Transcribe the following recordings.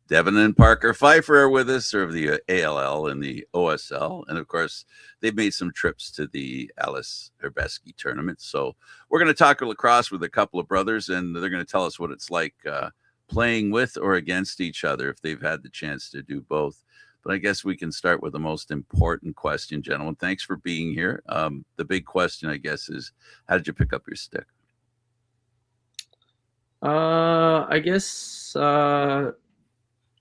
Devin and Parker Pipher are with us, of the ALL and the OSL. And of course, they've made some trips to the Ales Hrebesky Tournament. So we're going to talk lacrosse with a couple of brothers, and they're going to tell us what it's like playing with or against each other if they've had the chance to do both. But I guess we can start with the most important question, gentlemen. Thanks for being here. The big question, I guess, is how did you pick up your stick? I guess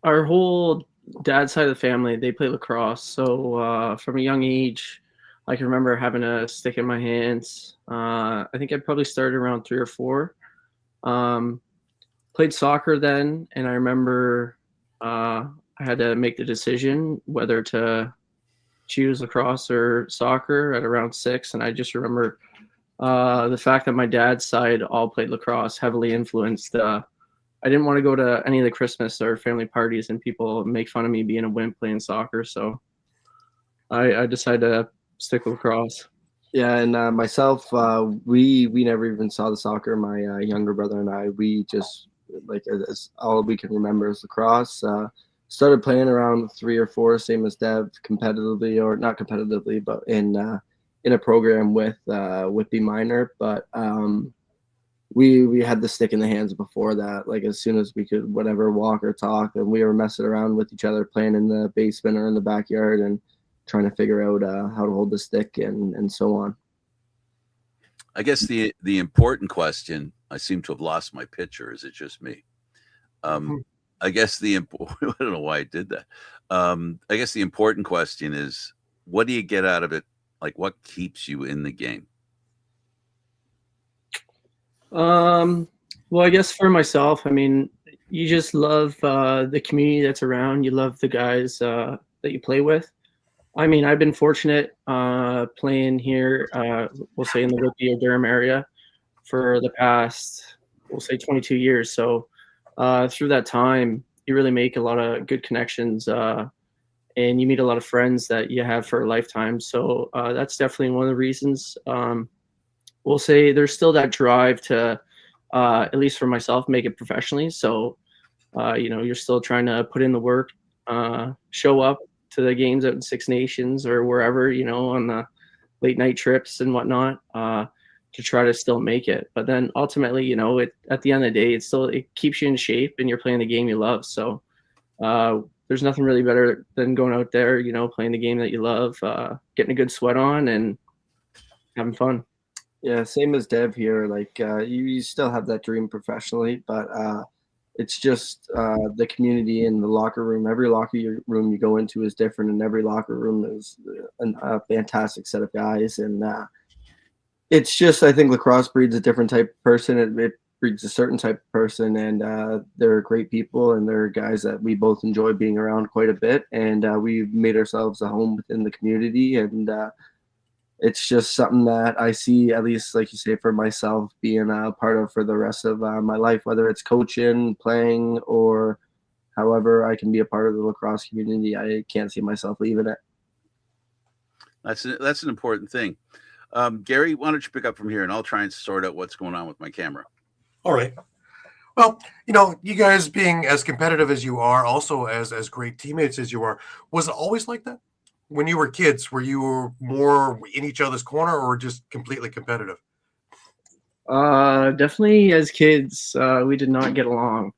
our whole dad's side of the family, they play lacrosse. So from a young age, I can remember having a stick in my hands. I think I probably started around 3 or 4. Played soccer then, and I remember I had to make the decision whether to choose lacrosse or soccer at around 6. And I just remember the fact that my dad's side all played lacrosse heavily influenced I didn't want to go to any of the Christmas or family parties and people make fun of me being a wimp playing soccer. So I decided to stick with lacrosse. Yeah, and myself, we never even saw the soccer. My younger brother and I, we just, as all we can remember is lacrosse. Started playing around 3 or 4, same as Dev, competitively, or not competitively, but in a program with B minor. But we had the stick in the hands before that. Like as soon as we could, whatever, walk or talk, and we were messing around with each other, playing in the basement or in the backyard, and trying to figure out how to hold the stick and so on. I guess the important question, I seem to have lost my picture. Is it just me? I guess I don't know why I did that. I guess the important question is, what do you get out of it? Like, what keeps you in the game? Well, I guess for myself, I mean, you just love the community that's around. You love the guys that you play with. I mean, I've been fortunate playing here, we'll say in the Whitby or Durham area for the past, we'll say 22 years. So through that time, you really make a lot of good connections and you meet a lot of friends that you have for a lifetime. So that's definitely one of the reasons. We'll say there's still that drive to, at least for myself, make it professionally. So, you're still trying to put in the work, show up to the games out in Six Nations or wherever, on the late night trips and whatnot, to try to still make it. But then ultimately, at the end of the day, it keeps you in shape and you're playing the game you love. So there's nothing really better than going out there, playing the game that you love, getting a good sweat on and having fun. Yeah, same as Dev here. Like you still have that dream professionally, but it's just the community in the locker room. Every locker room you go into is different, and every locker room is a fantastic set of guys. And it's just, I think lacrosse breeds a different type of person. It breeds a certain type of person, and they're great people, and they're guys that we both enjoy being around quite a bit. And we've made ourselves a home within the community, and it's just something that I see, at least like you say, for myself, being a part of for the rest of my life, whether it's coaching, playing, or however I can be a part of the lacrosse community. I can't see myself leaving it. That's an important thing. Gary, why don't you pick up from here, and I'll try and sort out what's going on with my camera. All right. Well, you guys being as competitive as you are, also as great teammates as you are, was it always like that? When you were kids, were you more in each other's corner or just completely competitive? Definitely as kids, we did not get along.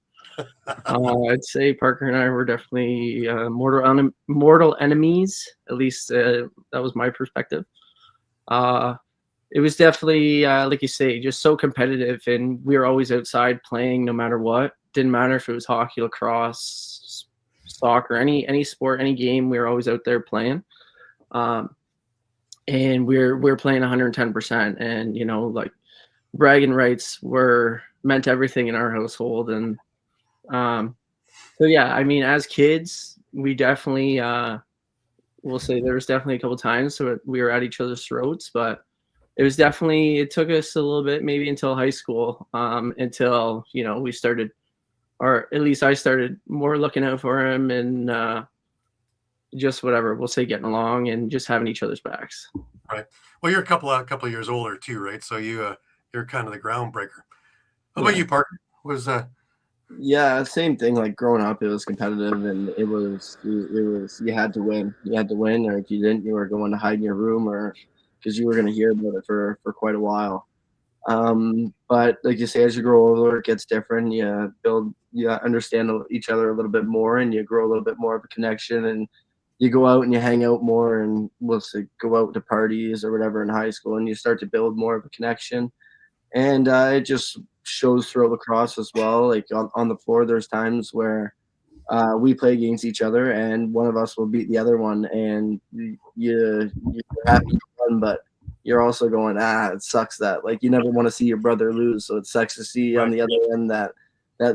I'd say Parker and I were definitely mortal enemies. At least that was my perspective. It was definitely, like you say, just so competitive, and we were always outside playing no matter what. Didn't matter if it was hockey, lacrosse, soccer, any sport, any game, we were always out there playing. And we're playing 110%, and like bragging rights meant everything in our household. And so yeah, I mean, as kids, we definitely we'll say there was definitely a couple times so we were at each other's throats, but it took us a little bit, maybe until high school, until we started or at least I started more looking out for him and just whatever, we'll say getting along and just having each other's backs. Right. Well, you're a couple of years older too, right? So you're kind of the groundbreaker. How about you, Parker? Yeah, same thing. Like growing up, it was competitive, and it was you had to win. You had to win, or if you didn't, you were going to hide in your room, or because you were going to hear about it for quite a while. But like you say, as you grow older, it gets different. You understand each other a little bit more, and you grow a little bit more of a connection, and you go out and you hang out more, and we'll say go out to parties or whatever in high school, and you start to build more of a connection. And it just shows through lacrosse as well. Like on the floor, there's times where we play against each other, and one of us will beat the other one, and you're happy you won, but you're also going, it sucks that like you never want to see your brother lose. So it sucks to see on the other end that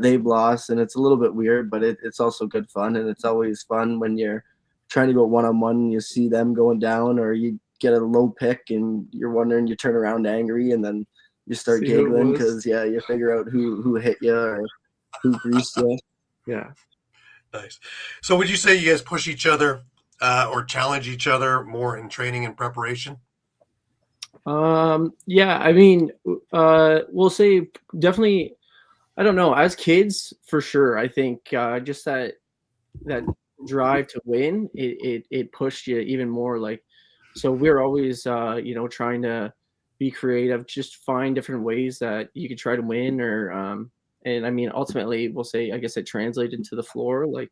they've lost, and it's a little bit weird, but it's also good fun, and it's always fun when you're trying to go one-on-one and you see them going down, or you get a low pick and you're wondering, you turn around angry, and then you start giggling because you figure out who hit you or who greased you. Yeah. Nice. So would you say you guys push each other or challenge each other more in training and preparation? Yeah, I mean, we'll say definitely, I don't know, as kids for sure. I think just that drive to win, it pushed you even more. Like, so we're always trying to be creative, just find different ways that you could try to win, or and I mean ultimately we'll say, I guess it translated to the floor. Like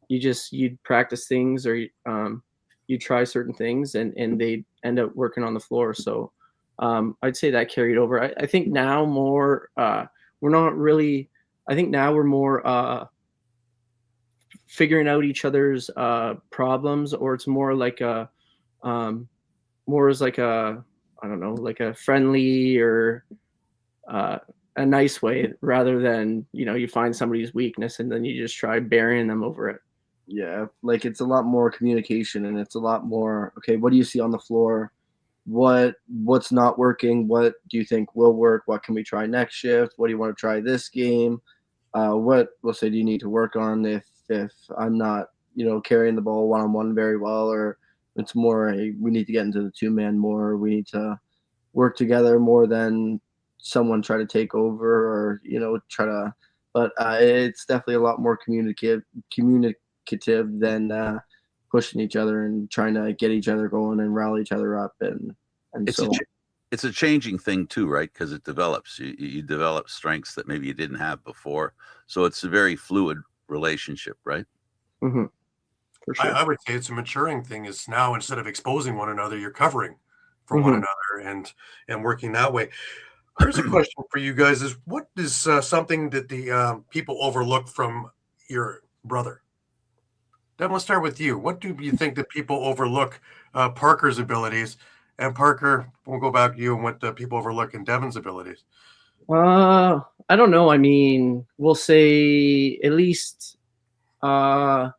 you'd practice things, or you try certain things, and they end up working on the floor. So I'd say that carried over. I think now more we're not really, I think now we're more figuring out each other's problems, or it's more like more as like I don't know, like a friendly or a nice way, rather than you find somebody's weakness and then you just try burying them over it. Yeah, like it's a lot more communication, and it's a lot more, okay, what do you see on the floor? What's not working? What do you think will work? What can we try next shift? What do you want to try this game? What we'll say do you need to work on if I'm not, carrying the ball one-on-one very well, or it's more we need to get into the two-man more. We need to work together more than someone try to take over, or try to. But it's definitely a lot more communicative than pushing each other and trying to get each other going and rally each other up, and it's a changing thing too, right? Because it develops. You develop strengths that maybe you didn't have before, so it's a very fluid relationship, right? Mm-hmm. For sure. I would say it's a maturing thing. Is now, instead of exposing one another, you're covering for one another and working that way. Here's a question for you guys: is what is something that the people overlook from your brother? Devin, let's start with you. What do you think that people overlook Parker's abilities? And Parker, we'll go back to you and what people overlook in Devin's abilities. I don't know. I mean, we'll say at least I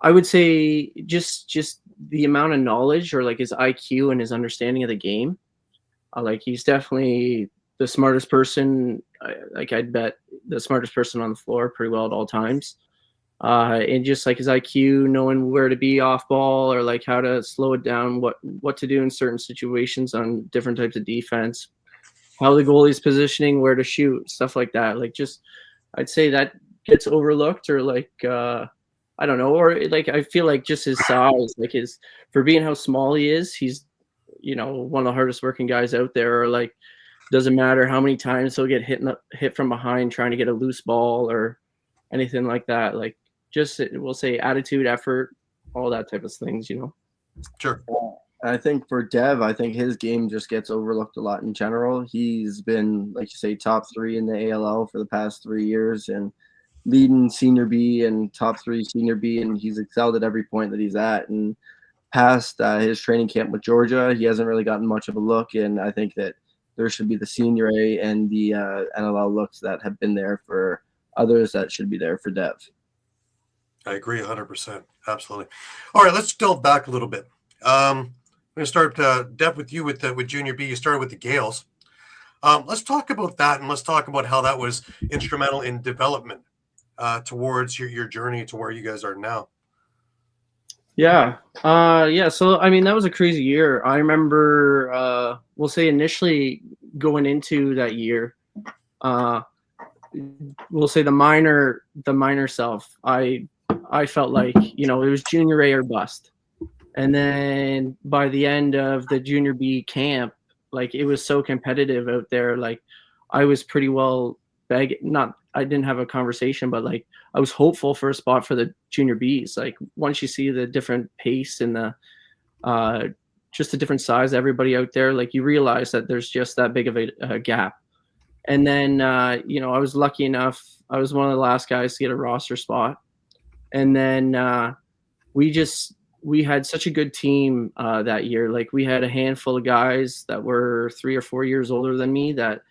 would say just the amount of knowledge, or like his IQ and his understanding of the game. Like he's definitely the smartest person. I'd bet the smartest person on the floor pretty well at all times. And just like his IQ, knowing where to be off ball, or like how to slow it down, what to do in certain situations on different types of defense, how the goalie's positioning, where to shoot, stuff like that. Like just, I'd say that gets overlooked, or like I don't know, or like I feel like just his size, like for being how small he is, he's one of the hardest working guys out there. Or like doesn't matter how many times he'll get hit from behind trying to get a loose ball or anything like that. Like just we'll say attitude, effort, all that type of things. Sure. I think for Dev, I think his game just gets overlooked a lot in general. He's been, like you say, top 3 in the ALL for the past 3 years, and leading senior B and top 3 senior B, and he's excelled at every point that he's at. And past his training camp with Georgia, he hasn't really gotten much of a look, and I think that there should be the senior A and the NLL looks that have been there for others that should be there for Dev. I agree 100%. Absolutely. All right, let's delve back a little bit. I'm going to start, Dev, with you with Junior B. You started with the Gales. Let's talk about that, and let's talk about how that was instrumental in development towards your journey to where you guys are now? Yeah. Yeah. So, I mean, that was a crazy year. I remember, we'll say initially going into that year, we'll say the minor self, I felt like, it was junior A or bust. And then by the end of the junior B camp, like it was so competitive out there. Like I was pretty well I didn't have a conversation, but like I was hopeful for a spot for the junior Bs. Like once you see the different pace and the just the different size of everybody out there, like you realize that there's just that big of a gap. And then I was lucky enough. I was one of the last guys to get a roster spot. And then we had such a good team that year. Like we had a handful of guys that were 3 or 4 years older than me that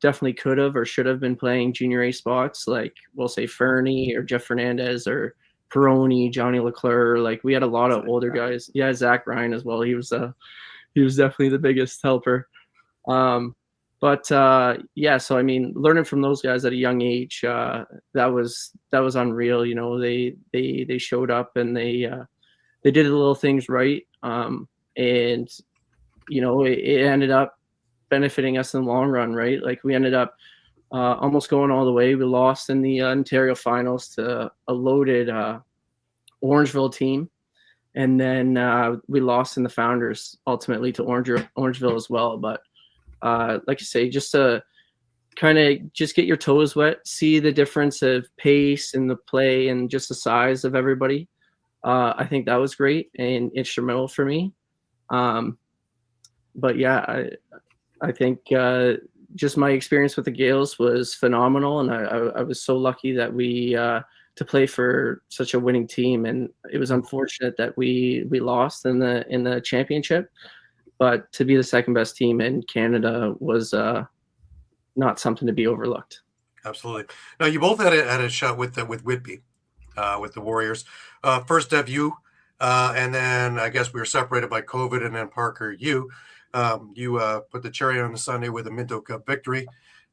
definitely could have or should have been playing junior A spots. Like we'll say Fernie or Jeff Fernandez or Peroni, Johnny Leclerc. Like we had a lot of older guys. Yeah, Zach Ryan as well. He was definitely the biggest helper. Yeah, so I mean, learning from those guys at a young age, that was unreal. They showed up and they did the little things right, and it ended up benefiting us in the long run, right? Like we ended up almost going all the way. We lost in the Ontario finals to a loaded Orangeville team, and then we lost in the Founders ultimately to Orangeville as well. But like you say, just to kind of just get your toes wet, see the difference of pace in the play and just the size of everybody. I think that was great and instrumental for me. But yeah, I think just my experience with the Gales was phenomenal, and I was so lucky that we to play for such a winning team. And it was unfortunate that we lost in the championship, but to be the second best team in Canada was not something to be overlooked. Absolutely. Now you both had a shot with Whitby, with the Warriors. First Dev, you, and then I guess we were separated by COVID, and then Parker, you put the cherry on the Sunday with a Minto Cup victory.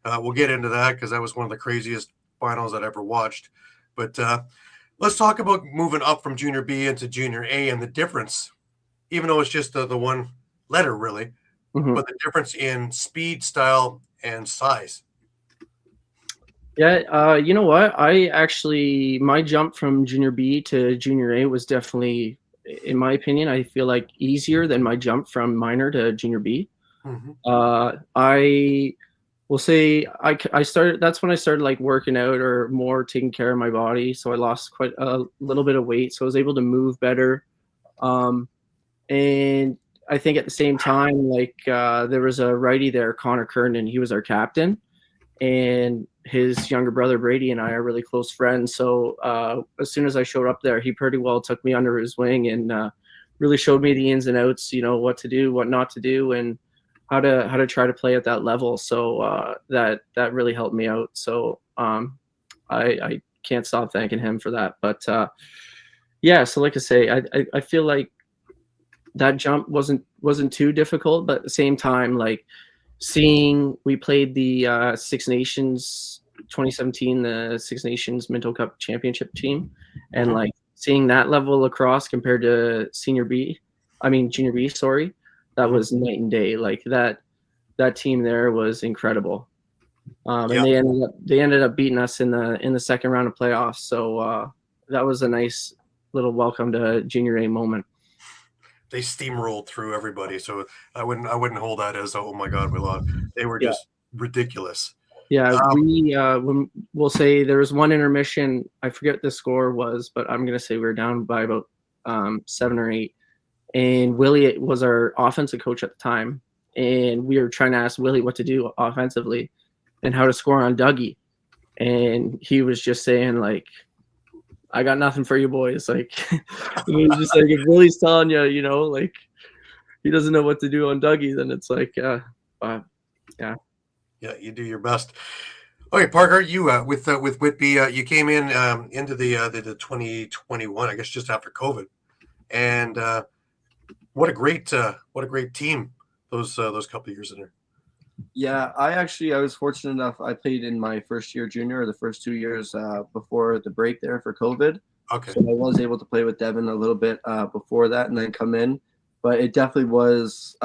We'll get into that because that was one of the craziest finals I'd ever watched. But let's talk about moving up from junior B into junior A and the difference, even though it's just the one letter really, but the difference in speed, style, and size. Yeah, you know what? My jump from junior B to junior A was definitely, in my opinion, I feel like easier than my jump from minor to junior B. I will say I started. That's when I started like working out or more taking care of my body. So I lost quite a little bit of weight, so I was able to move better. And I think at the same time, like there was a righty there, Connor Kernan. He was our captain, and his younger brother Brady and I are really close friends. So as soon as I showed up there, he pretty well took me under his wing and really showed me the ins and outs, what to do, what not to do, and how to try to play at that level. So that really helped me out. So I can't stop thanking him for that. But yeah, so like I say, I feel like that jump wasn't too difficult, but at the same time, like seeing we played the Six Nations 2017, the Six Nations Minto Cup championship team, and like seeing that level of lacrosse compared to junior B, sorry, that was night and day. Like that team there was incredible. And they ended up beating us in the second round of playoffs. So that was a nice little welcome to junior A moment. They steamrolled through everybody, so I wouldn't hold that as oh my god we lost. They were just ridiculous. Yeah, we'll say there was one intermission. I forget what the score was, but I'm gonna say we were down by about 7 or 8. And Willie was our offensive coach at the time, and we were trying to ask Willie what to do offensively and how to score on Dougie, and he was just saying like, I got nothing for you boys. Like, he was just like, if Willie's telling you, like he doesn't know what to do on Dougie, then it's like, yeah. Yeah, you do your best. Okay, Parker, you with Whitby, you came in into the 2021, I guess, just after COVID, and what a great team those couple of years in there. Yeah, I was fortunate enough. I played in my first year junior, the first 2 years before the break there for COVID. Okay. So I was able to play with Devin a little bit before that and then come in. But it definitely was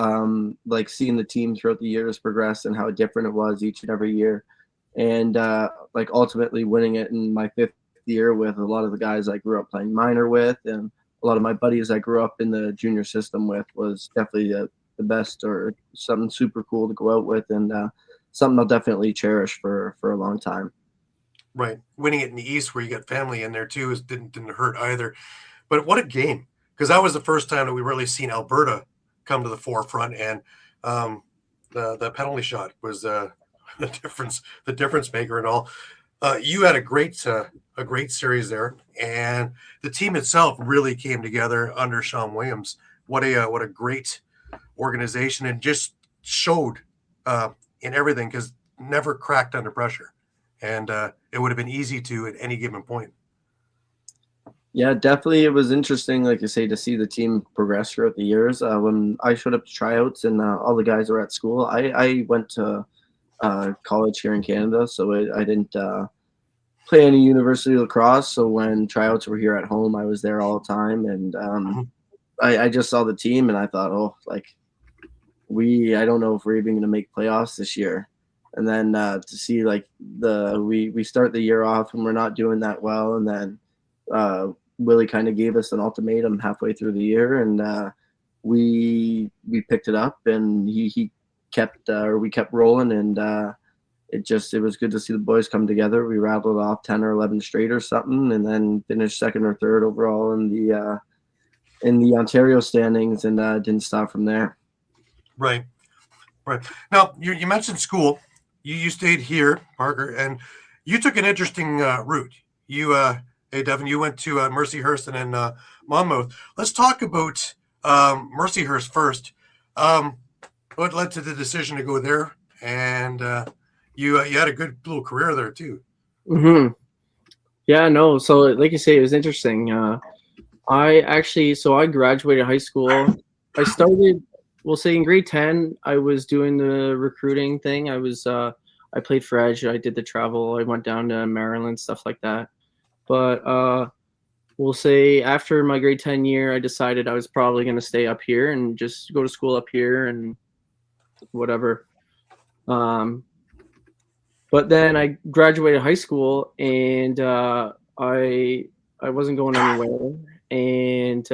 like seeing the team throughout the years progress and how different it was each and every year. And like ultimately winning it in my 5th year with a lot of the guys I grew up playing minor with and a lot of my buddies I grew up in the junior system with was definitely the best or something super cool to go out with and something I'll definitely cherish for a long time. Right. Winning it in the East where you got family in there too didn't hurt either. But what a game. Because that was the first time that we really seen Alberta come to the forefront, and the penalty shot was the difference maker and all. You had a great series there, and the team itself really came together under Sean Williams. What a great organization, and just showed in everything, because never cracked under pressure, and it would have been easy to at any given point. Yeah, definitely. It was interesting, like you say, to see the team progress throughout the years. When I showed up to tryouts and all the guys were at school, I went to college here in Canada, so I didn't play any university lacrosse. So when tryouts were here at home, I was there all the time, and I just saw the team and I thought, oh, like I don't know if we're even going to make playoffs this year. And then to see like we start the year off and we're not doing that well, and then Willie kind of gave us an ultimatum halfway through the year, and we picked it up, and we kept rolling, and it was good to see the boys come together. We rattled off 10 or 11 straight or something, and then finished second or third overall in the Ontario standings, and didn't stop from there. Right. Now you mentioned school. You stayed here, Parker, and you took an interesting route. Hey, Devin, you went to Mercyhurst and then Monmouth. Let's talk about Mercyhurst first. What led to the decision to go there? And you had a good little career there too. Mm-hmm. Yeah, no. So like you say, it was interesting. I graduated high school. I started, we'll say in grade 10, I was doing the recruiting thing. I played for Edge. I did the travel. I went down to Maryland, stuff like that. But we'll say after my grade 10 year, I decided I was probably going to stay up here and just go to school up here and whatever. But then I graduated high school, and I wasn't going anywhere. And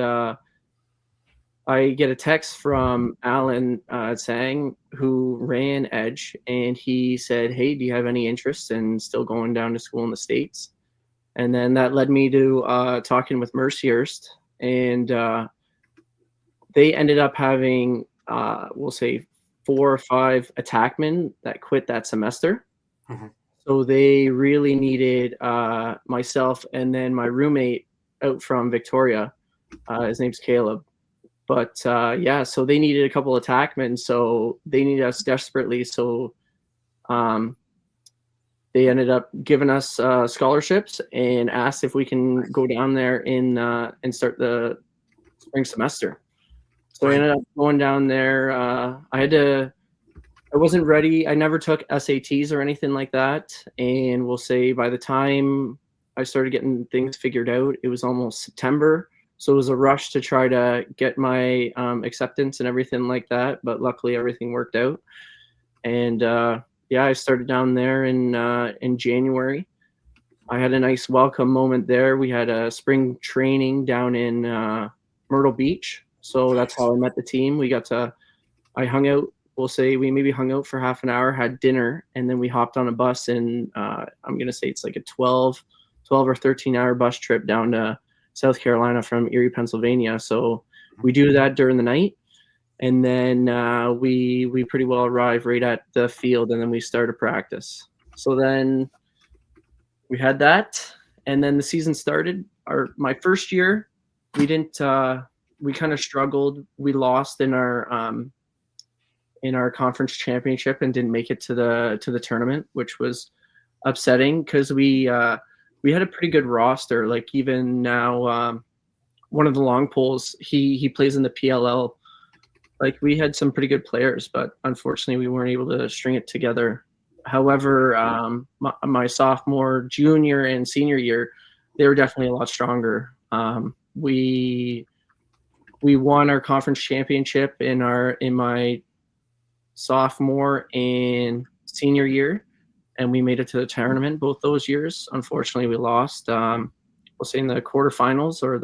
I get a text from Alan Tsang, who ran Edge, and he said, "Hey, do you have any interest in still going down to school in the States?" And then that led me to talking with Mercyhurst, and they ended up having, we'll say, 4 or 5 attackmen that quit that semester. Mm-hmm. So they really needed myself and then my roommate out from Victoria. His name's Caleb. But so they needed a couple of attackmen, so they needed us desperately. So they ended up giving us scholarships and asked if we can go down there and start the spring semester. So I ended up going down there. I wasn't ready. I never took SATs or anything like that. And we'll say by the time I started getting things figured out, it was almost September. So it was a rush to try to get my acceptance and everything like that. But luckily everything worked out. And I started down there in January. I had a nice welcome moment there. We had a spring training down in Myrtle Beach. So that's how I met the team. I hung out, we'll say we maybe hung out for half an hour, had dinner, and then we hopped on a bus, and I'm going to say it's like a 12 or 13-hour bus trip down to South Carolina from Erie, Pennsylvania. So we do that during the night. And then we pretty well arrive right at the field, and then we started practice. So then we had that, and then the season started. My first year, we didn't. We kind of struggled. We lost in our conference championship and didn't make it to the tournament, which was upsetting because we had a pretty good roster. Like even now, one of the long poles, he plays in the PLL. like we had some pretty good players, but unfortunately we weren't able to string it together. However, my sophomore, junior, and senior year, they were definitely a lot stronger. We won our conference championship in my sophomore and senior year, and we made it to the tournament both those years. Unfortunately, we lost. We'll say in the quarterfinals or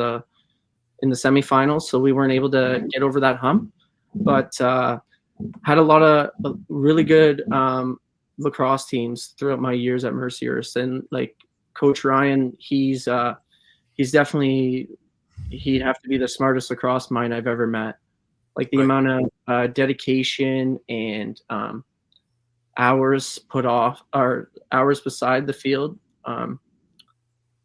in the semifinals, so we weren't able to get over that hump. But had a lot of really good lacrosse teams throughout my years at Mercyhurst, and like Coach Ryan, he's definitely, he'd have to be the smartest lacrosse mind I've ever met. Like the amount of dedication and hours beside the field,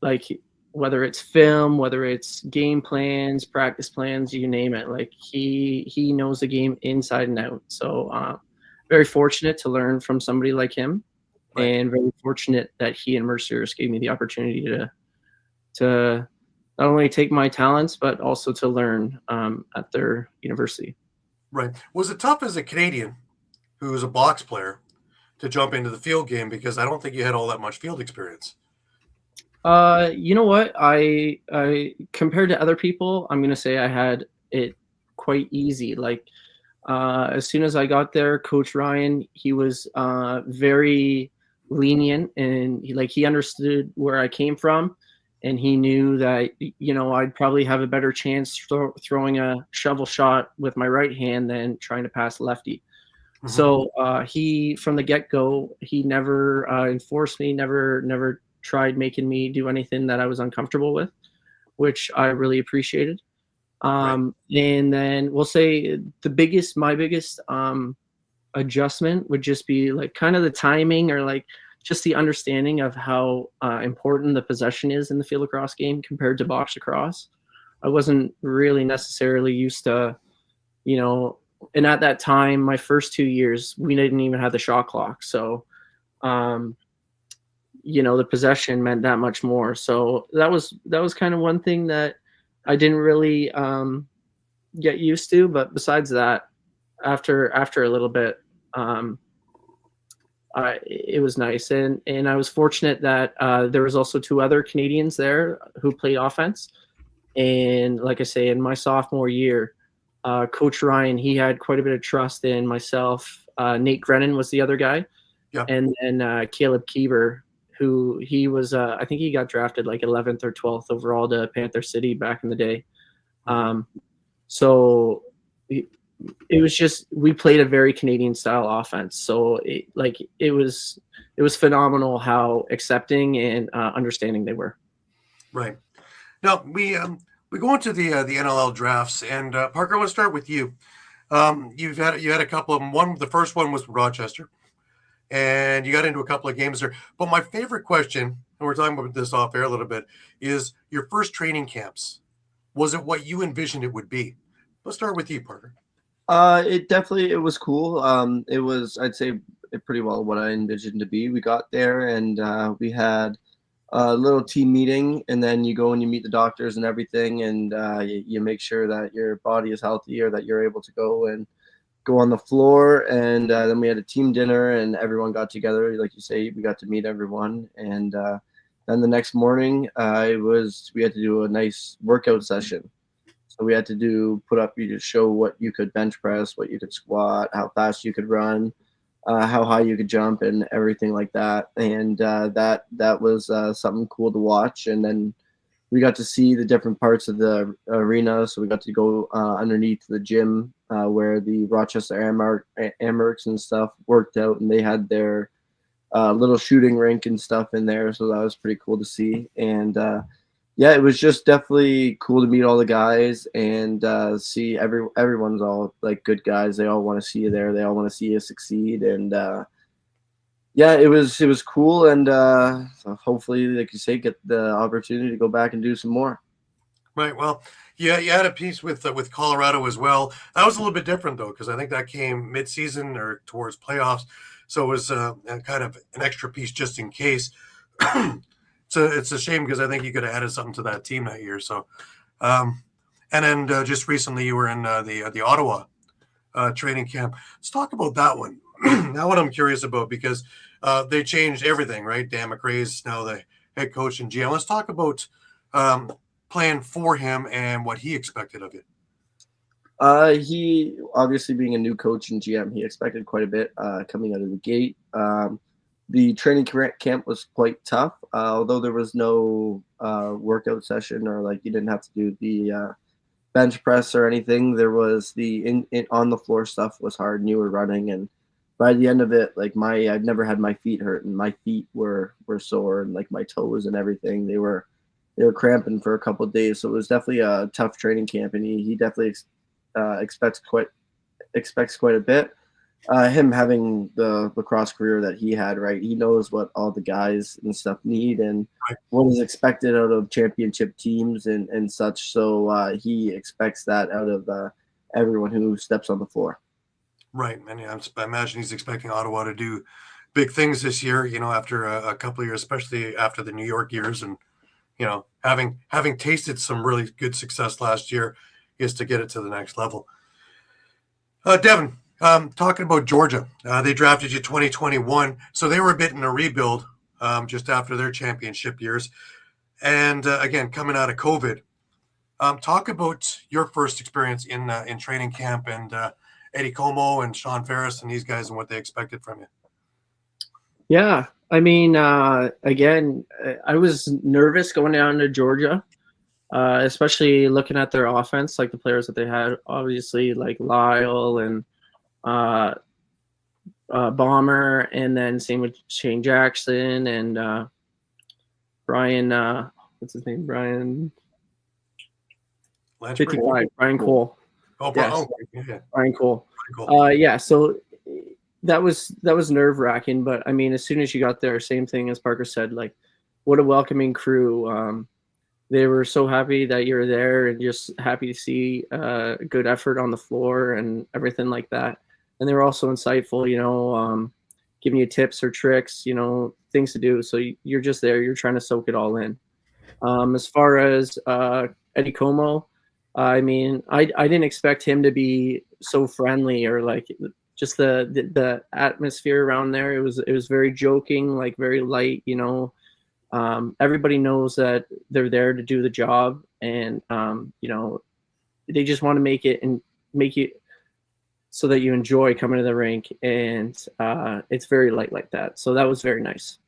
like whether it's film, whether it's game plans, practice plans, you name it. Like he knows the game inside and out. So very fortunate to learn from somebody like him, and very fortunate that he and Mercyhurst gave me the opportunity to not only take my talents, but also to learn at their university. Right. Was it tough as a Canadian who's a box player to jump into the field game? Because I don't think you had all that much field experience. You know what? I compared to other people, I'm gonna say I had it quite easy. Like as soon as I got there, Coach Ryan, he was very lenient, and he understood where I came from, and he knew that I'd probably have a better chance throwing a shovel shot with my right hand than trying to pass lefty. Mm-hmm. So he, from the get-go, he never enforced me, never tried making me do anything that I was uncomfortable with, which I really appreciated. And then we'll say my biggest adjustment would just be like kind of the timing, or like just the understanding of how important the possession is in the field lacrosse game compared to box lacrosse. I wasn't really necessarily used to, and at that time, my first 2 years, we didn't even have the shot clock. So, the possession meant that much more. So that was kind of one thing that I didn't really get used to. But besides that, after a little bit, it was nice. And I was fortunate that there was also 2 other Canadians there who played offense. And like I say, in my sophomore year, Coach Ryan, he had quite a bit of trust in myself. Nate Grennan was the other guy. Yeah. And then Caleb Kieber, who he was, I think he got drafted like 11th or 12th overall to Panther City back in the day. So it was just, we played a very Canadian style offense. So it was phenomenal how accepting and understanding they were. Right. Now we go into the NLL drafts, and Parker, I want to start with you. You had a couple of them. The first one was Rochester, and you got into a couple of games there. But my favorite question, and we're talking about this off air a little bit, is your first training camps. Was it what you envisioned it would be? Let's start with you, Parker. It was cool. It was, I'd say, pretty well what I envisioned to be. We got there, and we had a little team meeting, and then you go and you meet the doctors and everything, and you make sure that your body is healthy, or that you're able to go on the floor. And then we had a team dinner, and everyone got together. Like you say, we got to meet everyone. And then the next morning, we had to do a nice workout session. So we had to put up, you to show what you could bench press, what you could squat, how fast you could run, how high you could jump, and everything like that. And that was something cool to watch. And then we got to see the different parts of the arena. So we got to go underneath the gym where the Rochester Amerks and stuff worked out, and they had their little shooting rink and stuff in there. So that was pretty cool to see. And yeah, it was just definitely cool to meet all the guys and see everyone's all like good guys. They all want to see you there. They all want to see you succeed. And yeah, it was cool. And so hopefully, like you say, get the opportunity to go back and do some more. Right. Well, yeah, you had a piece with Colorado as well. That was a little bit different though, because I think that came mid-season or towards playoffs. So it was kind of an extra piece just in case. So it's a shame, because I think you could have added something to that team that year. So, and then just recently you were in the Ottawa training camp. Let's talk about that one. Now, what I'm curious about, because they changed everything, right? Dan McRae's now the head coach and GM. Let's talk about playing for him and what he expected of you. He obviously being a new coach and GM, he expected quite a bit coming out of the gate. The training camp was quite tough, although there was no workout session or like you didn't have to do the bench press or anything. There was the on the floor stuff was hard, and you were running, and by the end of it, like I've never had my feet hurt, and my feet were sore, and like my toes and everything, they were cramping for a couple of days. So it was definitely a tough training camp, and he definitely expects quite a bit. Him having the lacrosse career that he had, right? He knows what all the guys and stuff need and what is expected out of championship teams and such. So he expects that out of everyone who steps on the floor. Right. And I imagine he's expecting Ottawa to do big things this year, after a couple of years, especially after the New York years. And, having tasted some really good success last year is to get it to the next level. Devin, talking about Georgia, they drafted you 2021, so they were a bit in a rebuild just after their championship years, and again coming out of COVID. Talk about your first experience in training camp and Eddie Como and Sean Ferris and these guys and what they expected from you. Yeah, I mean, again, I was nervous going down to Georgia. Especially looking at their offense, like the players that they had, obviously like Lyle and Bomber, and then same with Shane Jackson and Brian. What's his name? Brian. 55. Brian Cole. Oh, yes. Yeah. Brian Cole. Yeah. So that was nerve wracking, but I mean, as soon as you got there, same thing as Parker said, like what a welcoming crew. They were so happy that you're there and just happy to see good effort on the floor and everything like that. And they were also insightful, giving you tips or tricks, things to do. So you're just there. You're trying to soak it all in. As far as Eddie Como, I mean, I didn't expect him to be so friendly or like just the atmosphere around there. It was very joking, like very light, everybody knows that they're there to do the job, and they just want to make it so that you enjoy coming to the rink, and it's very light like that. So that was very nice.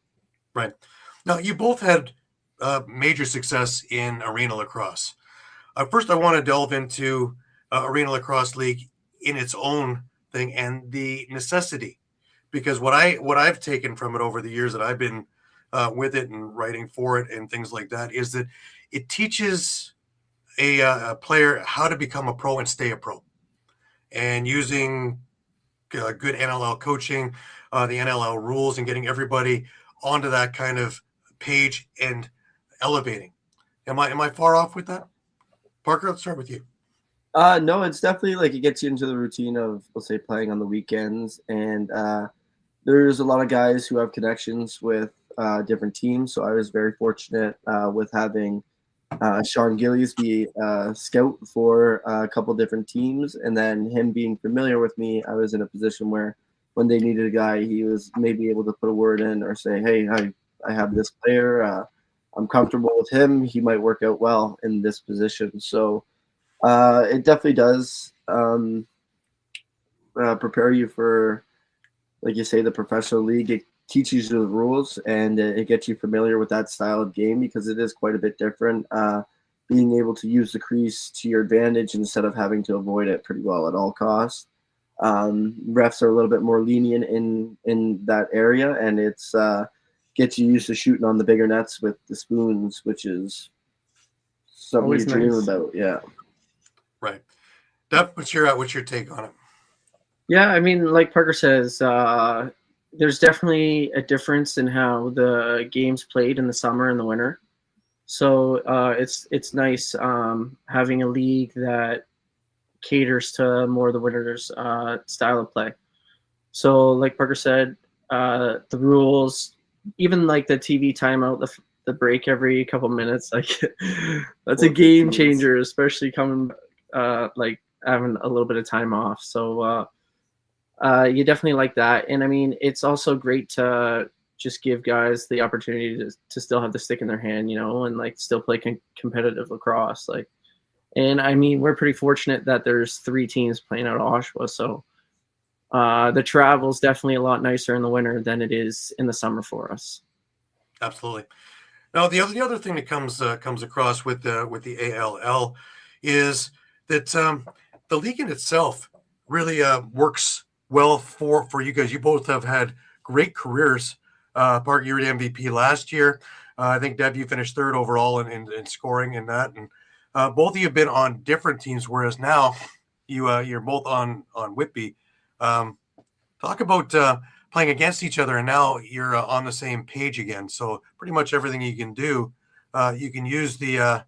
Right. Now you both had major success in Arena Lacrosse. First, I want to delve into Arena Lacrosse League in its own thing and the necessity, because what I've taken from it over the years that I've been with it and writing for it and things like that is that it teaches a player how to become a pro and stay a pro, and using good NLL coaching, the NLL rules, and getting everybody onto that kind of page and elevating. Am I far off with that? Parker, let's start with you. No, it's definitely like it gets you into the routine of, let's say, playing on the weekends, and there's a lot of guys who have connections with different teams. So I was very fortunate with having Sean Gillies be a scout for a couple different teams, and then him being familiar with me, I was in a position where when they needed a guy, he was maybe able to put a word in or say, hey, I have this player. I'm comfortable with him. He might work out well in this position. So it definitely does prepare you for, like you say, the professional league. It teaches you the rules, and it gets you familiar with that style of game because it is quite a bit different. Being able to use the crease to your advantage instead of having to avoid it pretty well at all costs. Refs are a little bit more lenient in that area, and it's gets you used to shooting on the bigger nets with the spoons, which is something Always you dream nice. about. Yeah. Right. Dev, what's your take on it? Yeah, I mean, like Parker says, there's definitely a difference in how the game's played in the summer and the winter. So it's nice having a league that caters to more of the winter's style of play. So like Parker said, the rules, even like the TV timeout, the break every couple minutes, like that's a game changer, especially coming like having a little bit of time off. So you definitely like that. And I mean, it's also great to just give guys the opportunity to still have the stick in their hand, you know, and like still play competitive lacrosse. Like, and I mean, we're pretty fortunate that there's 3 teams playing out of Oshawa. So the travel's definitely a lot nicer in the winter than it is in the summer for us. Absolutely. Now, the other thing that comes across with the ALL is that the league in itself really works well for you guys. You both have had great careers. Park, you were the MVP last year. I think, Dev, you finished 3rd overall in scoring in that. And both of you have been on different teams, whereas now you're both on Whitby. Talk about playing against each other, and now you're on the same page again. So pretty much everything you can do, you can use the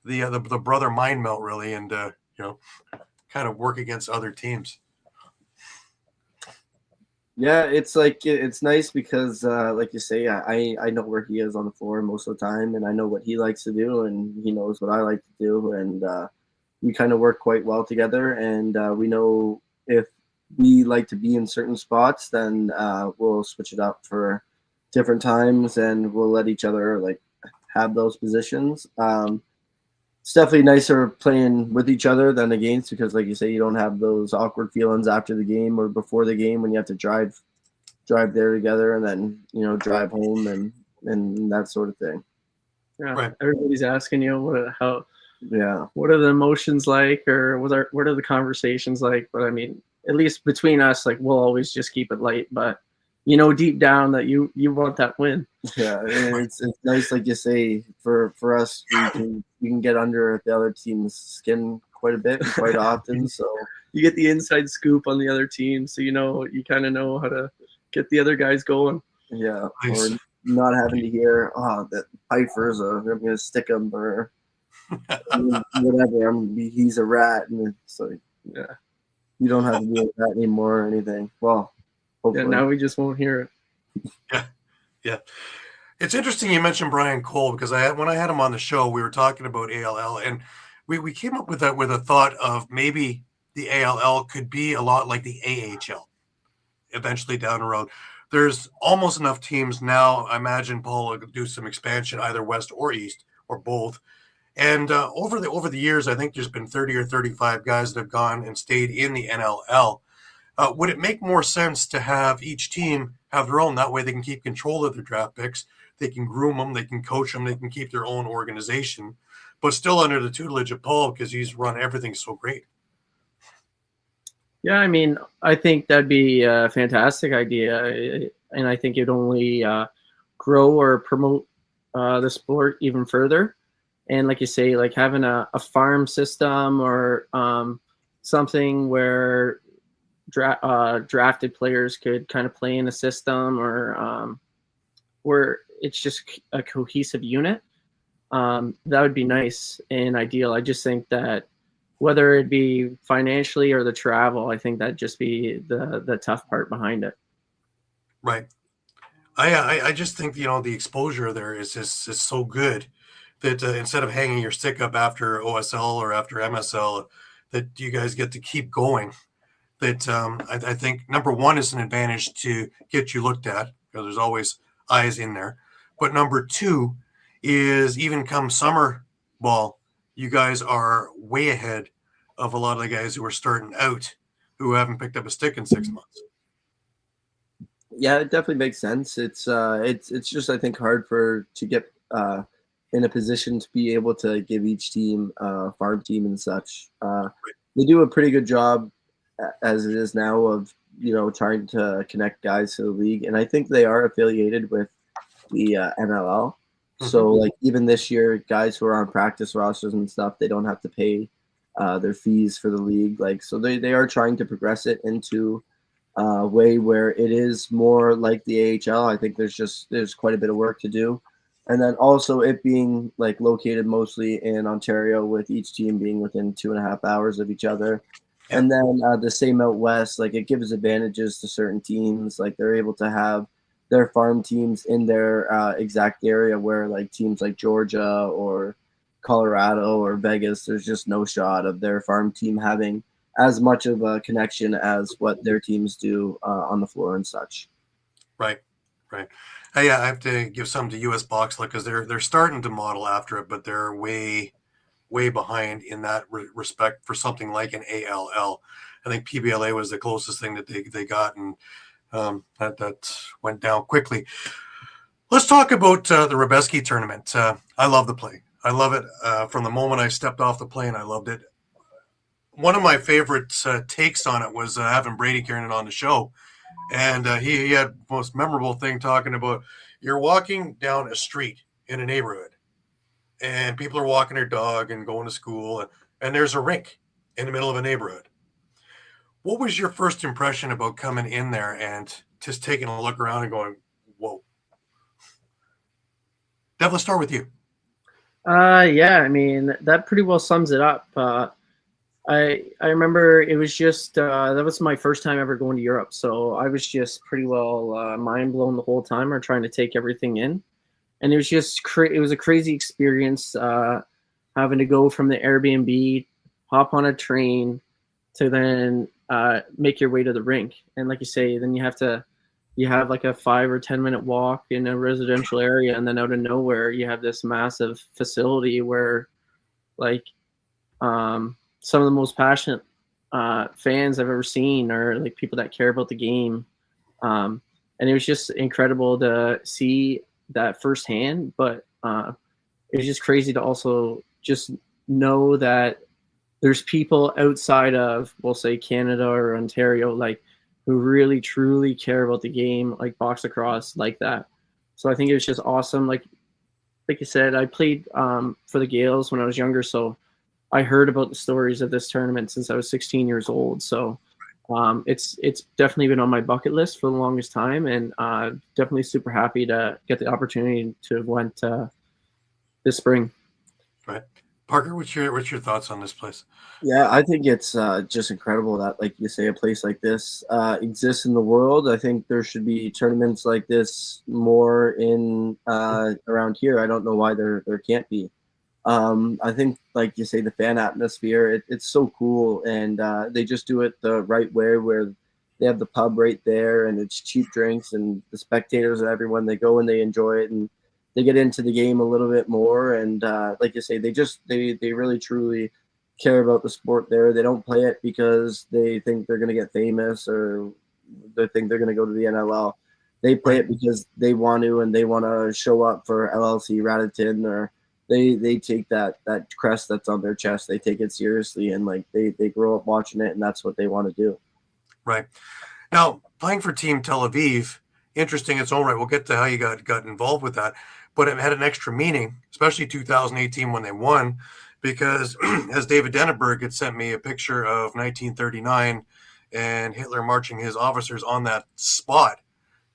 brother mind melt really, and kind of work against other teams. Yeah, it's like it's nice because like you say, I know where he is on the floor most of the time, and I know what he likes to do, and he knows what I like to do, and we kind of work quite well together. And we know if we like to be in certain spots, then we'll switch it up for different times, and we'll let each other like have those positions. It's definitely nicer playing with each other than against, because like you say, you don't have those awkward feelings after the game or before the game when you have to drive there together and then, you know, drive home and that sort of thing. Yeah, Right. Everybody's asking you what Yeah. are the emotions like, or what are the conversations like? But I mean, at least between us, like, we'll always just keep it light, but you know deep down that you want that win. Yeah, and it's nice, like you say, for us, we can get under the other team's skin quite a bit, quite often. So You get the inside scoop on the other team, so you kind of know how to get the other guys going. yeah, Nice. or not having to hear, that Pipher's I'm gonna stick him, or whatever. He's a rat, and it's like, Yeah. you don't have to deal with that anymore or anything. Well, hopefully. Yeah, now we just won't hear it. Yeah. It's interesting you mentioned Brian Cole, because when I had him on the show, we were talking about ALL, and we came up with a thought of maybe the ALL could be a lot like the AHL eventually down the road. There's almost enough teams now. I imagine Paul will do some expansion, either west or east or both. And over the years, I think there's been 30 or 35 guys that have gone and stayed in the NLL. Would it make more sense to have each team have their own? That way they can keep control of their draft picks. They can groom them. They can coach them. They can keep their own organization, but still under the tutelage of Paul, because he's run everything so great. Yeah, I mean, I think that'd be a fantastic idea, and I think it'd only grow or promote the sport even further. And like you say, like having a farm system or something where drafted players could kind of play in a system, or where it's just a cohesive unit, that would be nice and ideal. I just think that whether it be financially or the travel, I think that'd just be the tough part behind it. Right. I just think, the exposure there is so good that instead of hanging your stick up after OSL or after MSL, that you guys get to keep going. That I think number one is an advantage to get you looked at, because there's always eyes in there. But number two is, even come summer ball, you guys are way ahead of a lot of the guys who are starting out who haven't picked up a stick in 6 months. Yeah, it definitely makes sense. It's just, I think, hard to get in a position to be able to give each team farm team and such. They do a pretty good job as it is now of trying to connect guys to the league, and I think they are affiliated with the NLL. So like even this year, guys who are on practice rosters and stuff, they don't have to pay their fees for the league. Like, so they are trying to progress it into a way where it is more like the AHL. I think there's quite a bit of work to do. And then also it being like located mostly in Ontario, with each team being within 2.5 hours of each other. And then the same out west, like it gives advantages to certain teams. Like they're able to have their farm teams in their exact area, where like teams like Georgia or Colorado or Vegas, there's just no shot of their farm team having as much of a connection as what their teams do on the floor and such. Right. Yeah, I have to give some to US Box because they're starting to model after it, but they're way behind in that respect for something like an ALL. I think PBLA was the closest thing that they got, and that went down quickly. Let's talk about the Hrebesky tournament. I love the play. I love it from the moment I stepped off the plane. I loved it. One of my favorite takes on it was having Brady Kiernan on the show, and he had the most memorable thing talking about you're walking down a street in a neighborhood, and people are walking their dog and going to school, and there's a rink in the middle of a neighborhood. What was your first impression about coming in there and just taking a look around and going, whoa? Dev, let's start with you. Yeah, I mean, that pretty well sums it up. I remember it was just that was my first time ever going to Europe, so I was just pretty well mind blown the whole time, or trying to take everything in, and it was just it was a crazy experience having to go from the Airbnb, hop on a train, to then make your way to the rink, and like you say, then you have like a 5 or 10 minute walk in a residential area, and then out of nowhere you have this massive facility where like some of the most passionate fans I've ever seen, or like people that care about the game. And it was just incredible to see that firsthand, but it was just crazy to also just know that there's people outside of, we'll say, Canada or Ontario, like, who really truly care about the game, like box lacrosse, like that. So I think it was just awesome. Like you said, I played for the Gales when I was younger, so I heard about the stories of this tournament since I was 16 years old. So it's definitely been on my bucket list for the longest time, and definitely super happy to get the opportunity to went this spring. Right. Parker, what's your thoughts on this place? Yeah, I think it's just incredible that, like you say, a place like this exists in the world. I think there should be tournaments like this more in around here. I don't know why there can't be. I think, like you say, the fan atmosphere, it's so cool, and they just do it the right way, where they have the pub right there, and it's cheap drinks, and the spectators and everyone, they go and they enjoy it, and they get into the game a little bit more. And like you say, they really truly care about the sport there. They don't play it because they think they're going to get famous, or they think they're going to go to the NLL. They play it because they want to, and they want to show up for LLC Raritan, or they take that crest that's on their chest. They take it seriously, and like they grow up watching it, and that's what they want to do. Right. Now, playing for Team Tel Aviv, interesting in its own right. We'll get to how you got involved with that, but it had an extra meaning, especially 2018 when they won, because as David Denneberg had sent me a picture of 1939 and Hitler marching his officers on that spot.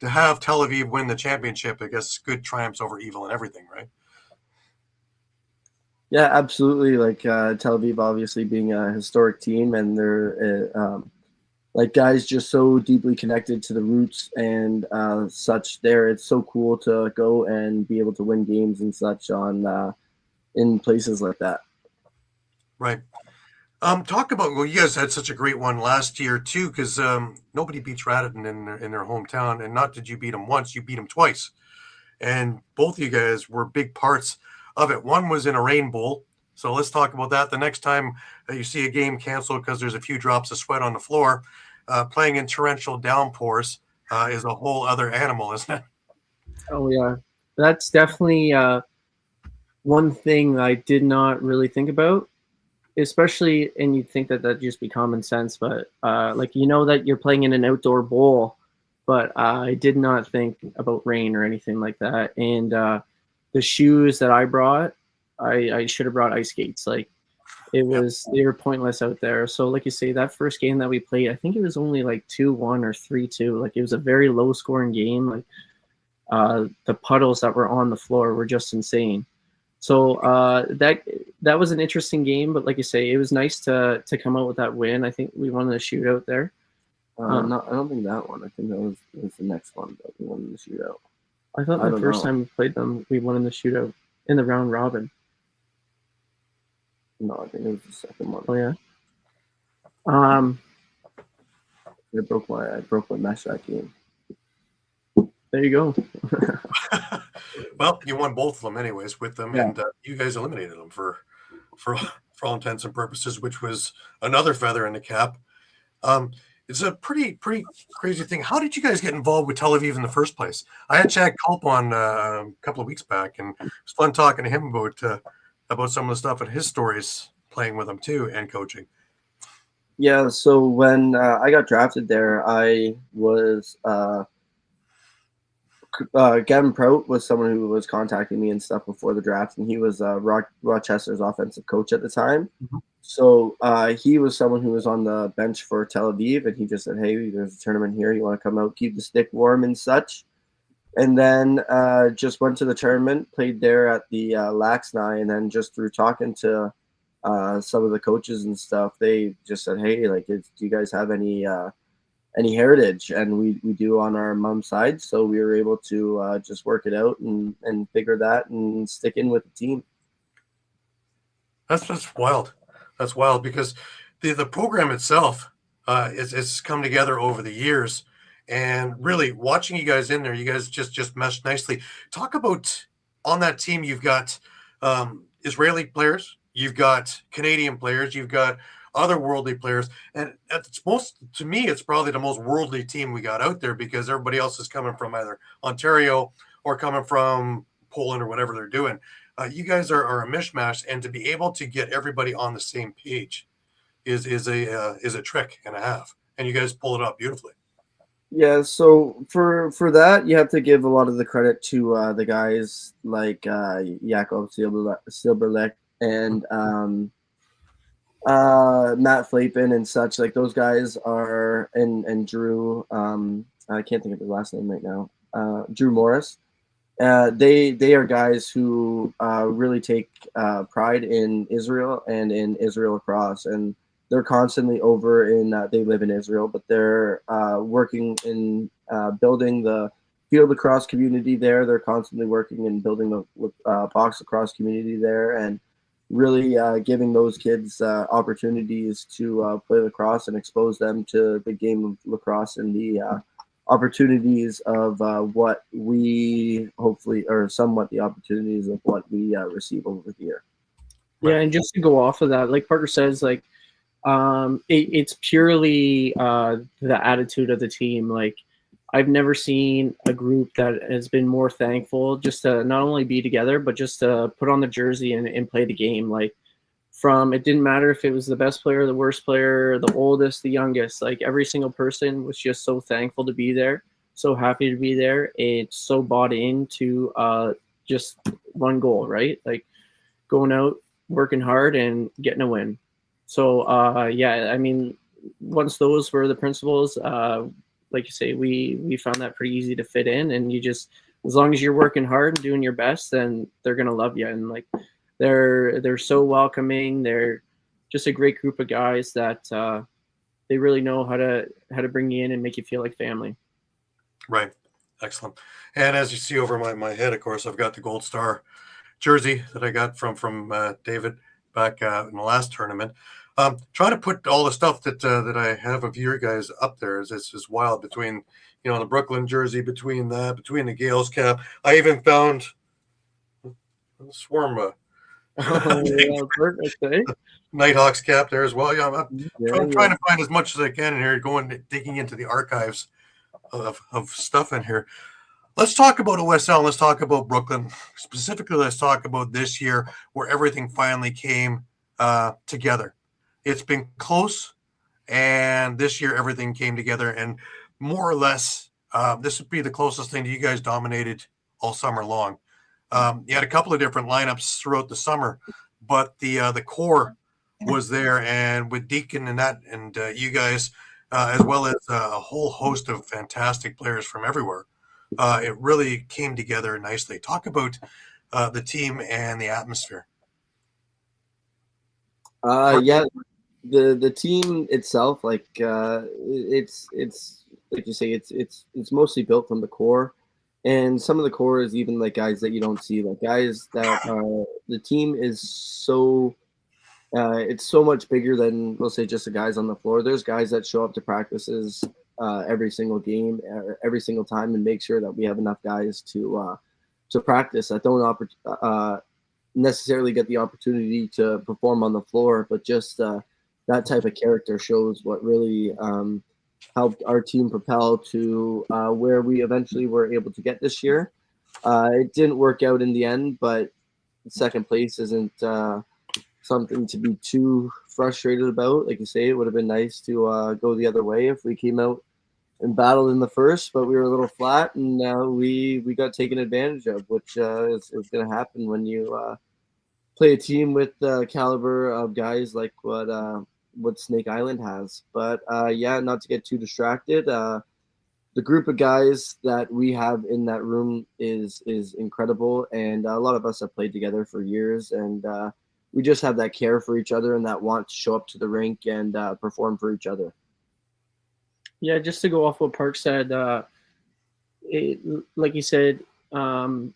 To have Tel Aviv win the championship, I guess good triumphs over evil and everything, right? Yeah, absolutely. Like Tel Aviv obviously being a historic team, and they're like guys just so deeply connected to the roots and such there. It's so cool to go and be able to win games and such on in places like that. Right. Talk about, well, you guys had such a great one last year too, because nobody beats Raritan in their hometown, and not did you beat them once, you beat them twice, and both of you guys were big parts of it. One was in a rain bowl, so let's talk about that. The next time you see a game canceled because there's a few drops of sweat on the floor, playing in torrential downpours is a whole other animal, isn't it? Oh yeah, that's definitely one thing I did not really think about, especially, and you'd think that just be common sense, but like, you know, that you're playing in an outdoor bowl, but I did not think about rain or anything like that. And the shoes that I brought, I should have brought ice skates. Like, they were pointless out there. So like you say, that first game that we played, I think it was only like 2-1 or 3-2. Like, it was a very low scoring game. Like, the puddles that were on the floor were just insane. So that was an interesting game, but like you say, it was nice to come out with that win. I think we won the shootout there. No, I don't think that one. I think that was the next one that we won in the shootout. I thought the first time we played them, we won in the shootout in the round robin. No, I think it was the second one. Oh yeah. Um, I broke my mesh that game. there you go. Well, you won both of them anyways with them, Yeah. and you guys eliminated them for all intents and purposes, which was another feather in the cap. It's a pretty crazy thing. How did you guys get involved with Tel Aviv in the first place? I had Chad Culp on a couple of weeks back, and it was fun talking to him about some of the stuff and his stories playing with them too and coaching. Yeah, so when I got drafted there, I was Gavin Prout was someone who was contacting me and stuff before the draft, and he was Rochester's offensive coach at the time. Mhm. So he was someone who was on the bench for Tel Aviv, and he just said, "Hey, there's a tournament here. You want to come out, keep the stick warm and such." And then just went to the tournament, played there at the Laxnai, and then just through talking to some of the coaches and stuff, they just said, "Hey, like, do you guys have any heritage?" And we do on our mom's side, so we were able to just work it out and figure that and stick in with the team. That's wild. That's wild because the program itself it's come together over the years, and really watching you guys in there, you guys just meshed nicely. Talk about on that team. You've got Israeli players, you've got Canadian players, you've got otherworldly players, and to me, it's probably the most worldly team we got out there because everybody else is coming from either Ontario or coming from Poland or whatever they're doing. You guys are a mishmash, and to be able to get everybody on the same page is a trick and a half, and you guys pull it off beautifully. Yeah, so for that, you have to give a lot of the credit to the guys like Jakob Silberlek and Matt Flapin and such. Like those guys are and Drew. I can't think of his last name right now. Drew Morris. They are guys who really take pride in Israel and in Israel Lacrosse, and they're constantly over in. They live in Israel, but they're working in building the field lacrosse community there. They're constantly working in building the box lacrosse community there, and really giving those kids opportunities to play lacrosse and expose them to the game of lacrosse and the opportunities of what we hopefully, or somewhat the opportunities of what we receive over here. Yeah, and just to go off of that, like Parker says, like it's purely the attitude of the team. Like I've never seen a group that has been more thankful just to not only be together, but just to put on the jersey and play the game. Like it didn't matter if it was the best player, the worst player, the oldest, the youngest, like every single person was just so thankful to be there, so happy to be there. It's so bought into just one goal, right? Like going out, working hard and getting a win. So yeah, I mean, once those were the principles, like you say, we found that pretty easy to fit in, and you just, as long as you're working hard and doing your best, then they're gonna love you. And like they're so welcoming. They're just a great group of guys that they really know how to bring you in and make you feel like family. Right. Excellent. And as you see over my head, of course, I've got the Gold Star jersey that I got from David back in the last tournament. Trying to put all the stuff that I have of your guys up there is just wild, between the Brooklyn jersey, between the Gales cap. I even found a swarm Nighthawks cap there as well. Yeah, I'm trying to find as much as I can in here, digging into the archives of stuff in here. Let's talk about OSL. Let's talk about Brooklyn. Specifically, let's talk about this year where everything finally came together. It's been close, and this year everything came together, and more or less this would be the closest thing that you guys dominated all summer long. You had a couple of different lineups throughout the summer, but the core was there, and with Deacon and that, and you guys, as well as a whole host of fantastic players from everywhere. It really came together nicely. Talk about the team and the atmosphere. Yeah, the team itself, like it's like you say, it's mostly built from the core, and some of the core is even like guys that you don't see, like guys that the team is so It's so much bigger than, we'll say, just the guys on the floor. There's guys that show up to practices every single game, every single time, and make sure that we have enough guys to practice that don't necessarily get the opportunity to perform on the floor, but just that type of character shows what really helped our team propel to where we eventually were able to get this year. It didn't work out in the end, but second place isn't something to be too frustrated about. Like you say, it would have been nice to go the other way if we came out and battled in the first, but we were a little flat, and we got taken advantage of, which is going to happen when you play a team with the caliber of guys like what Snake Island has. But yeah, not to get too distracted. The group of guys that we have in that room is incredible, and a lot of us have played together for years, and we just have that care for each other and that want to show up to the rink and perform for each other. Yeah, just to go off what Park said, like you said, come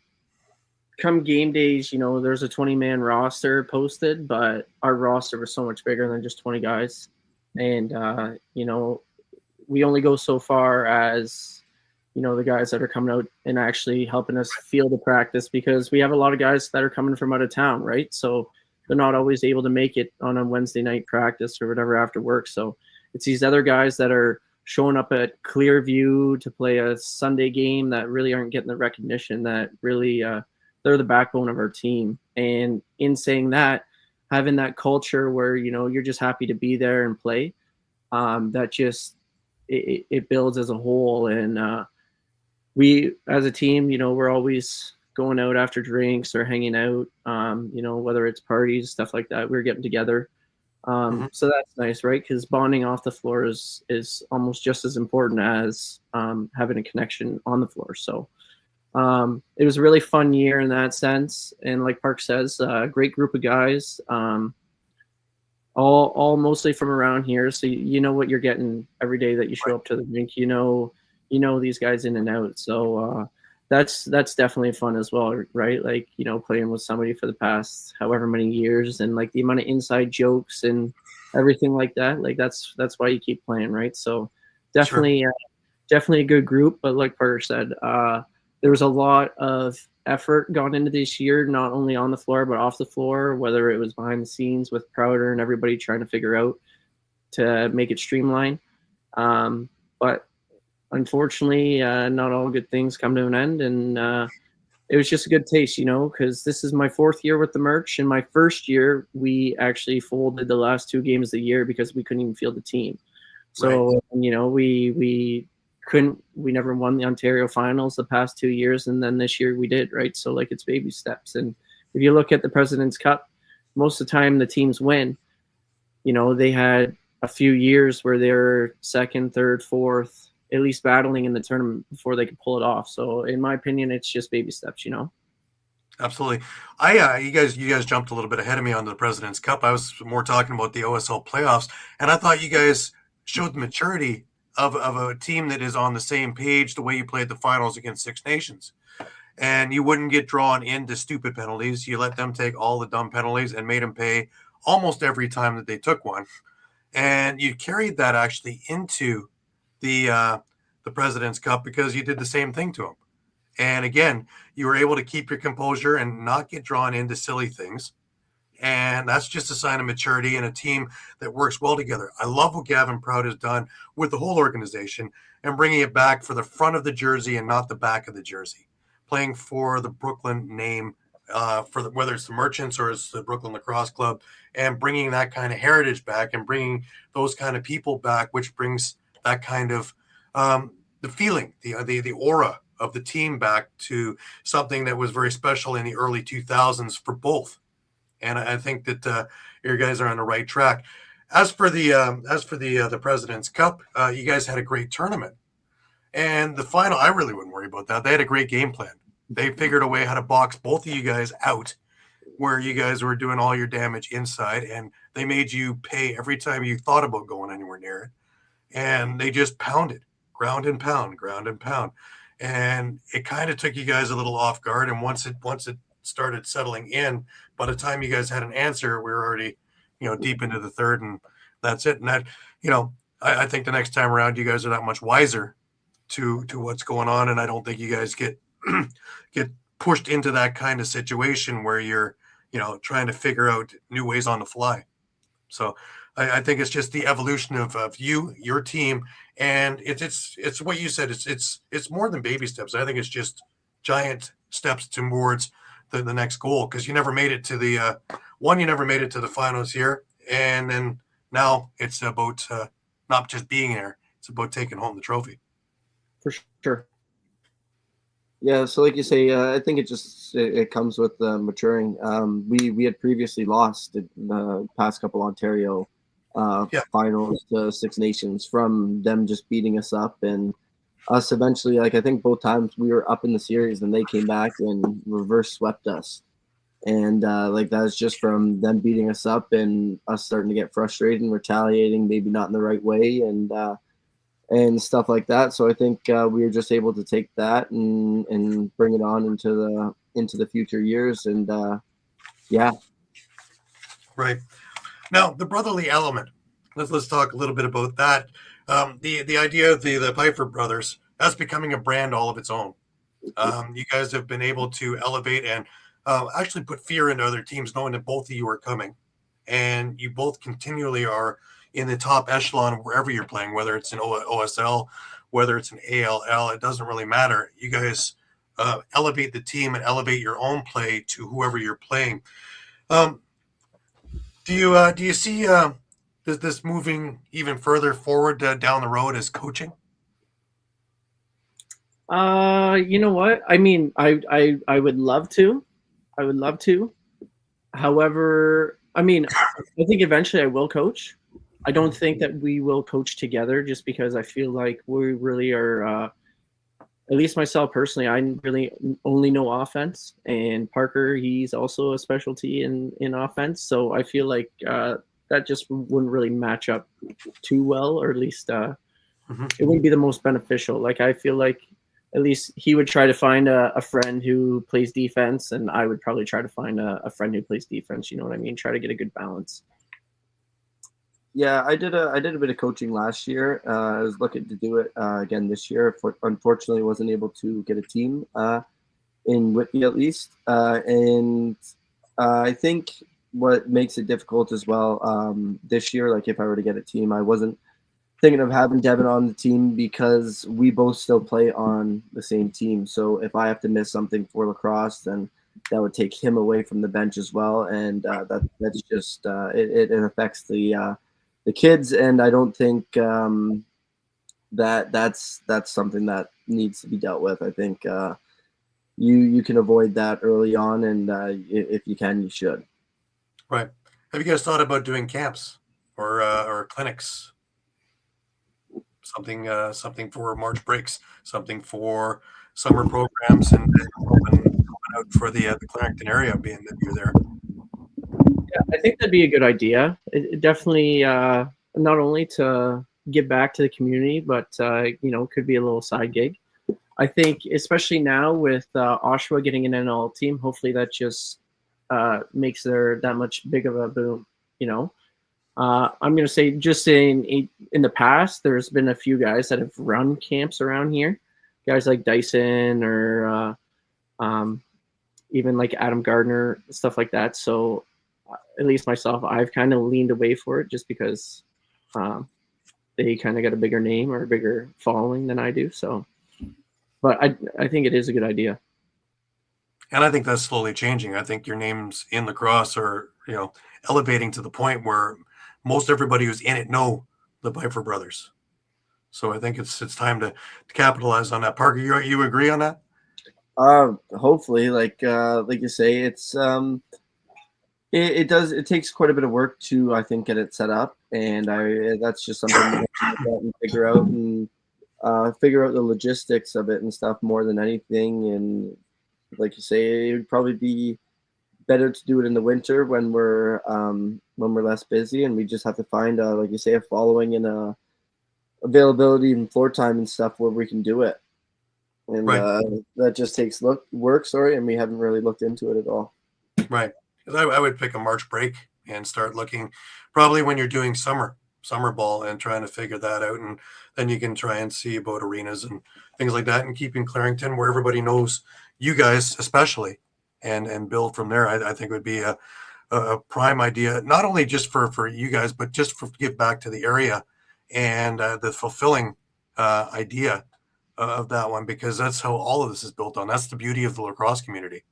game days, there's a 20-man roster posted, but our roster was so much bigger than just 20 guys. And, we only go so far as, the guys that are coming out and actually helping us field the practice, because we have a lot of guys that are coming from out of town, right? So they're not always able to make it on a Wednesday night practice or whatever after work. So it's these other guys that are showing up at Clearview to play a Sunday game that really aren't getting the recognition that really they're the backbone of our team. And in saying that, having that culture where, you're just happy to be there and play, that just, it builds as a whole. And we, as a team, we're always going out after drinks or hanging out, whether it's parties, stuff like that, we're getting together. So that's nice, right? Because bonding off the floor is almost just as important as having a connection on the floor. So it was a really fun year in that sense. And like Park says, a great group of guys, all mostly from around here. So you know what you're getting every day that you show up to the rink. You know these guys in and out. So that's definitely fun as well, right? Like, playing with somebody for the past however many years, and like the amount of inside jokes and everything like that. Like that's why you keep playing, right? So definitely, definitely a good group. But like Parker said, there was a lot of effort gone into this year, not only on the floor but off the floor, whether it was behind the scenes with Prouder and everybody trying to figure out to make it streamlined. But unfortunately, not all good things come to an end, and it was just a good taste, because this is my fourth year with the merch, and my first year we actually folded the last 2 games of the year because we couldn't even field the team. So we never won the Ontario finals the past 2 years, and then this year we did, right? So like, it's baby steps. And if you look at the President's Cup, most of the time the teams win. They had a few years where they're second, third, fourth, at least battling in the tournament before they could pull it off. So in my opinion, it's just baby steps, Absolutely. You guys jumped a little bit ahead of me on the President's Cup. I was more talking about the OSL playoffs, and I thought you guys showed the maturity of a team that is on the same page the way you played the finals against Six Nations. And you wouldn't get drawn into stupid penalties. You let them take all the dumb penalties and made them pay almost every time that they took one. And you carried that actually into the President's Cup, because you did the same thing to them. And again, you were able to keep your composure and not get drawn into silly things. And that's just a sign of maturity and a team that works well together. I love what Gavin Proud has done with the whole organization and bringing it back for the front of the jersey and not the back of the jersey, playing for the Brooklyn name, whether it's the Merchants or it's the Brooklyn Lacrosse Club, and bringing that kind of heritage back and bringing those kind of people back, which brings that kind of the feeling, the aura of the team back to something that was very special in the early 2000s for both. And I think that you guys are on the right track. As for the President's Cup, you guys had a great tournament, and the final, I really wouldn't worry about that. They had a great game plan. They figured a way how to box both of you guys out, where you guys were doing all your damage inside, and they made you pay every time you thought about going anywhere near it. And they just pounded, ground and pound. And it kind of took you guys a little off guard. And once it started settling in, by the time you guys had an answer, we were already deep into the third, and that's it. And that, I think the next time around, you guys are that much wiser to what's going on, and I don't think you guys get get pushed into that kind of situation where you're trying to figure out new ways on the fly. So I think it's just the evolution of your team, and it's what you said. It's more than baby steps. I think it's just giant steps towards the next goal, because you never made it to the you never made it to the finals here, and then now it's about not just being there; it's about taking home the trophy. For sure. Yeah, so like you say, I think it comes with maturing. We had previously lost in the past couple Ontario finals to Six Nations from them just beating us up, and us eventually, like I think both times we were up in the series and they came back and reverse swept us. And like that was just from them beating us up and us starting to get frustrated and retaliating, maybe not in the right way, and stuff like that. So I think we were just able to take that and bring it on into the future years. And yeah. Right. Now, the brotherly element. Let's talk a little bit about that. The idea of the Pipher brothers, that's becoming a brand all of its own. You guys have been able to elevate and actually put fear into other teams, knowing that both of you are coming, and you both continually are in the top echelon wherever you're playing, whether it's in OSL, whether it's in ALL, it doesn't really matter. You guys elevate the team and elevate your own play to whoever you're playing. Do you see this moving even further forward down the road as coaching? You know what? I mean, I would love to. I would love to. However, I mean, I think eventually I will coach. I don't think that we will coach together, just because I feel like we really are, at least myself personally, I really only know offense, and Parker, he's also a specialty in offense. So I feel like that just wouldn't really match up too well, or at least it wouldn't be the most beneficial. Like I feel like at least he would try to find a friend who plays defense, and I would probably try to find a friend who plays defense. You know what I mean? Try to get a good balance. Yeah, I did a bit of coaching last year. I was looking to do it again this year. Unfortunately, wasn't able to get a team in Whitby at least. And I think what makes it difficult as well this year, like if I were to get a team, I wasn't thinking of having Devin on the team because we both still play on the same team. So if I have to miss something for lacrosse, then that would take him away from the bench as well. And that's just it affects the kids, and I don't think that's something that needs to be dealt with. I think you can avoid that early on, and if you can, you should. Right. Have you guys thought about doing camps or clinics? Something for March breaks, something for summer programs, and open out for the Clarington area, being that you're there. Yeah, I think that'd be a good idea. It definitely not only to give back to the community, but could be a little side gig. I think, especially now with Oshawa getting an NLL team, hopefully that just makes there that much big of a boom. I'm going to say, just in the past, there's been a few guys that have run camps around here, guys like Dyson or even like Adam Gardner, stuff like that. So at least myself, I've kind of leaned away for it just because they kind of got a bigger name or a bigger following than I do. So, but I think it is a good idea. And I think that's slowly changing. I think your names in lacrosse are, elevating to the point where most everybody who's in it know the Pipher brothers. So I think it's time to capitalize on that. Parker, you agree on that? Hopefully, like you say, it's it takes quite a bit of work to, I think, get it set up, and that's just something we figure out and figure out the logistics of it and stuff more than anything. And like you say, it would probably be better to do it in the winter when we're less busy, and we just have to find like you say, a following and a availability and floor time and stuff where we can do it. And right. That just takes work, and we haven't really looked into it at all. Right. I would pick a March break and start looking probably when you're doing summer ball and trying to figure that out. And then you can try and see about arenas and things like that, and keeping Clarington where everybody knows you guys, especially, and build from there. I think would be a prime idea, not only just for you guys, but just for give back to the area, and the fulfilling idea of that one, because that's how all of this is built on. That's the beauty of the lacrosse community,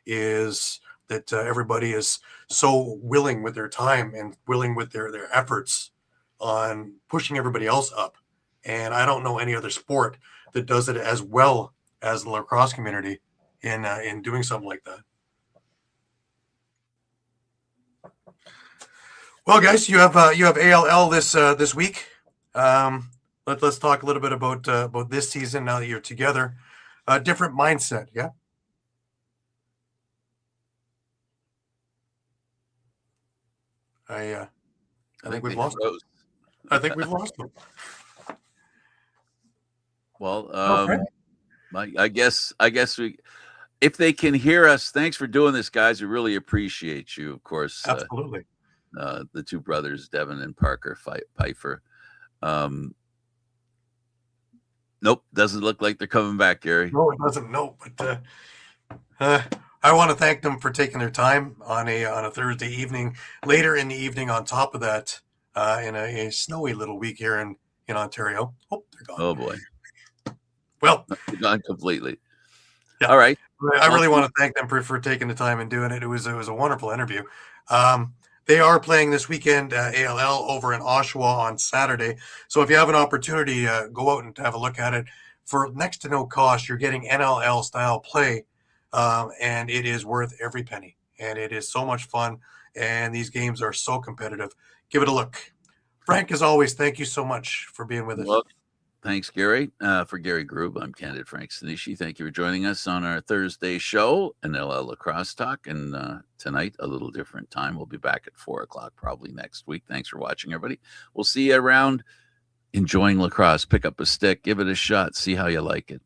is that everybody is so willing with their time and willing with their efforts on pushing everybody else up. And I don't know any other sport that does it as well as the lacrosse community in doing something like that. Well, guys, you have ALL this week. Let's talk a little bit about this season now that you're together. Different mindset, yeah. I think we've lost them. I think we've lost them. Well, Okay. I guess we, if they can hear us, thanks for doing this, guys. We really appreciate you. Of course, Absolutely. The two brothers, Devin and Parker Pipher. Nope, doesn't look like they're coming back, Gary. No, it doesn't. No, but I want to thank them for taking their time on a Thursday evening, later in the evening. On top of that, in a snowy little week here in Ontario. Oh, they're gone. Oh boy. Well, They're gone completely. Yeah. All right. I really want to thank them for taking the time and doing it. It was a wonderful interview. They are playing this weekend, ALL, over in Oshawa on Saturday. So if you have an opportunity, go out and have a look at it. For next to no cost, you're getting NLL style play, and it is worth every penny. And it is so much fun, and these games are so competitive. Give it a look. Frank, as always, thank you so much for being with us. Well, thanks, Gary. For Gary Groob, I'm Candid Frank Stanisci. Thank you for joining us on our Thursday show, NLL Lacrosse Talk. And tonight, a little different time. We'll be back at 4 o'clock probably next week. Thanks for watching, everybody. We'll see you around enjoying lacrosse. Pick up a stick, give it a shot, see how you like it.